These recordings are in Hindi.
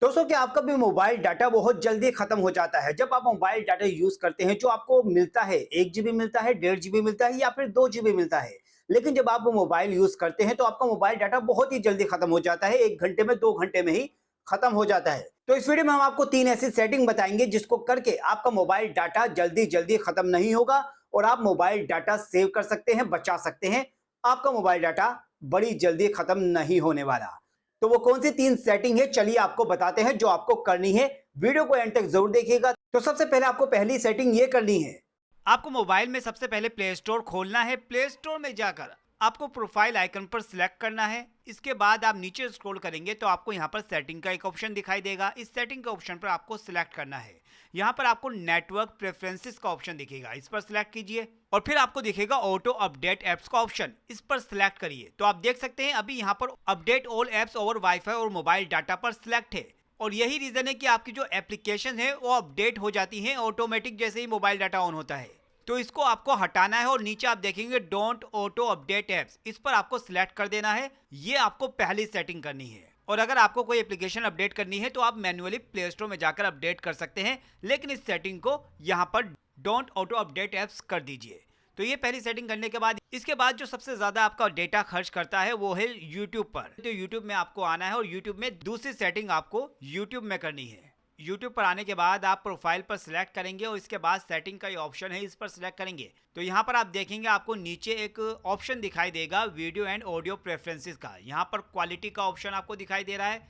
दोस्तों क्या आपका भी मोबाइल डाटा बहुत जल्दी खत्म हो जाता है जब आप मोबाइल डाटा यूज करते हैं जो आपको मिलता है 1 GB मिलता है 1.5 GB मिलता है या फिर 2 GB मिलता है। लेकिन जब आप वो मोबाइल यूज करते हैं तो आपका मोबाइल डाटा बहुत ही जल्दी खत्म हो जाता है, 1 घंटे में 2 घंटे में ही खत्म हो जाता है। तो इस वीडियो में हम आपको 3 ऐसी सेटिंग बताएंगे जिसको करके आपका मोबाइल डाटा जल्दी जल्दी खत्म नहीं होगा और आप मोबाइल डाटा सेव कर सकते हैं, बचा सकते हैं। आपका मोबाइल डाटा बड़ी जल्दी खत्म नहीं होने वाला। तो वो कौन सी 3 सेटिंग है, चलिए आपको बताते हैं जो आपको करनी है। वीडियो को एंड तक जरूर देखिएगा। तो सबसे पहले आपको पहली सेटिंग ये करनी है, आपको मोबाइल में सबसे पहले प्ले स्टोर खोलना है। प्ले स्टोर में जाकर आपको प्रोफाइल आइकन पर सिलेक्ट करना है। इसके बाद आप नीचे स्क्रॉल करेंगे तो आपको यहाँ पर सेटिंग का एक ऑप्शन दिखाई देगा। इस सेटिंग के ऑप्शन पर आपको सिलेक्ट करना है। यहाँ पर आपको नेटवर्क प्रेफरेंसेस का ऑप्शन दिखेगा, इस पर सिलेक्ट कीजिए और फिर आपको दिखेगा ऑटो अपडेट एप्स का ऑप्शन, इस पर सिलेक्ट करिए। तो आप देख सकते हैं अभी यहाँ पर update all apps over wifi और मोबाइल डाटा पर सिलेक्ट है और यही रीजन है कि आपकी जो एप्लीकेशन है वो अपडेट हो जाती है ऑटोमेटिक जैसे ही मोबाइल डाटा ऑन होता है। तो इसको आपको हटाना है और नीचे आप देखेंगे डोंट ऑटो अपडेट एप्स, इस पर आपको सिलेक्ट कर देना है। ये आपको पहली सेटिंग करनी है। और अगर आपको कोई एप्लीकेशन अपडेट करनी है तो आप मैन्युअली प्ले स्टोर में जाकर अपडेट कर सकते हैं, लेकिन इस सेटिंग को यहाँ पर डोंट ऑटो अपडेट एप्स कर दीजिए। तो ये पहली सेटिंग करने के बाद इसके बाद जो सबसे ज्यादा आपका डेटा खर्च करता है वो है यूट्यूब पर। तो यूट्यूब में आपको आना है और यूट्यूब में दूसरी सेटिंग आपको यूट्यूब में करनी है। यूट्यूब पर आने के बाद आप प्रोफाइल पर सिलेक्ट करेंगे और इसके बाद सेटिंग का ये ऑप्शन है, इस पर सिलेक्ट करेंगे तो यहाँ पर आप देखेंगे आपको नीचे एक ऑप्शन दिखाई देगा वीडियो एंड ऑडियो प्रेफरेंसेस का। यहाँ पर क्वालिटी का ऑप्शन आपको दिखाई दे रहा है,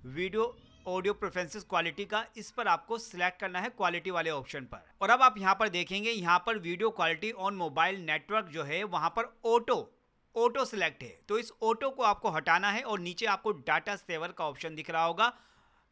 वीडियो ऑडियो प्रेफरेंसेस क्वालिटी का, इस पर आपको सिलेक्ट करना है क्वालिटी वाले ऑप्शन पर। और अब आप यहाँ पर देखेंगे यहाँ पर video quality on mobile network जो है वहाँ पर ऑटो सिलेक्ट है। तो इस ऑटो को आपको हटाना है और नीचे आपको डाटा सेवर का ऑप्शन दिख रहा होगा,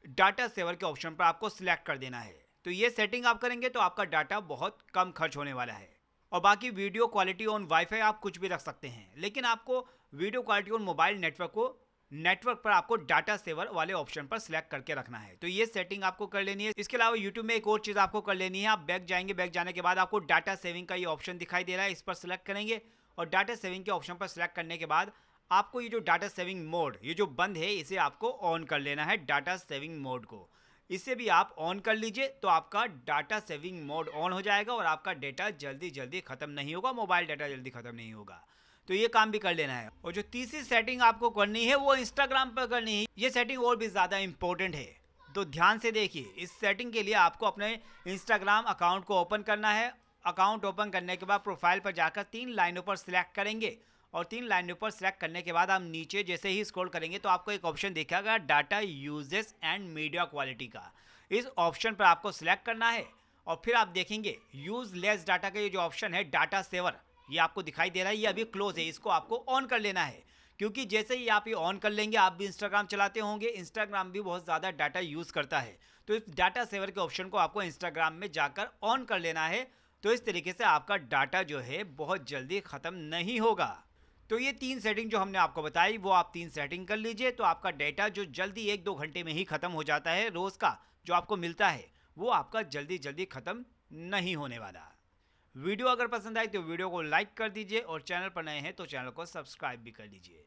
डाटा सेवर के ऑप्शन पर आपको सिलेक्ट कर देना है। तो ये सेटिंग आप करेंगे तो आपका डाटा बहुत कम खर्च होने वाला है। और बाकी वीडियो क्वालिटी ऑन वाईफाई आप कुछ भी रख सकते हैं, लेकिन आपको video quality on mobile network को नेटवर्क पर आपको डाटा सेवर वाले ऑप्शन पर सिलेक्ट करके रखना है। तो ये सेटिंग आपको कर लेनी है। इसके अलावा यूट्यूब में एक और चीज़ आपको कर लेनी है, आप बैक जाएंगे, बैक जाने के बाद आपको डाटा सेविंग का ये ऑप्शन दिखाई दे रहा है, इस पर सिलेक्ट करेंगे और डाटा सेविंग के ऑप्शन पर सिलेक्ट करने के बाद आपको ये जो डाटा सेविंग मोड ये जो बंद है इसे आपको ऑन कर लेना है। डाटा सेविंग मोड को इसे भी आप ऑन कर लीजिए तो आपका डाटा सेविंग मोड ऑन हो जाएगा और आपका डेटा जल्दी जल्दी खत्म नहीं होगा, मोबाइल डाटा जल्दी खत्म नहीं होगा। तो ये काम भी कर लेना है। और जो तीसरी सेटिंग आपको करनी है वो इंस्टाग्राम पर करनी है। ये सेटिंग और भी ज़्यादा इंपॉर्टेंट है, तो ध्यान से देखिए। इस सेटिंग के लिए आपको अपने इंस्टाग्राम अकाउंट को ओपन करना है। अकाउंट ओपन करने के बाद प्रोफाइल पर जाकर 3 लाइनों पर सिलेक्ट करेंगे और 3 लाइनों पर सिलेक्ट करने के बाद आप नीचे जैसे ही स्क्रॉल करेंगे तो आपको एक ऑप्शन दिखेगा data uses and media quality का। इस ऑप्शन पर आपको सिलेक्ट करना है और फिर आप देखेंगे यूज लेस डाटा का ये जो ऑप्शन है डाटा सेवर, ये आपको दिखाई दे रहा है, ये अभी क्लोज है, इसको आपको ऑन कर लेना है। क्योंकि जैसे ही आप ये ऑन कर लेंगे, आप भी इंस्टाग्राम चलाते होंगे, इंस्टाग्राम भी बहुत ज़्यादा डाटा यूज़ करता है, तो इस डाटा सेवर के ऑप्शन को आपको इंस्टाग्राम में जाकर ऑन कर लेना है। तो इस तरीके से आपका डाटा जो है बहुत जल्दी ख़त्म नहीं होगा। तो ये 3 सेटिंग जो हमने आपको बताई वो आप 3 सेटिंग कर लीजिए तो आपका डेटा जो जल्दी 1-2 घंटे में ही ख़त्म हो जाता है रोज़ का जो आपको मिलता है, वो आपका जल्दी जल्दी ख़त्म नहीं होने वाला। वीडियो अगर पसंद आए तो वीडियो को लाइक कर दीजिए और चैनल पर नए हैं तो चैनल को सब्सक्राइब भी कर लीजिए।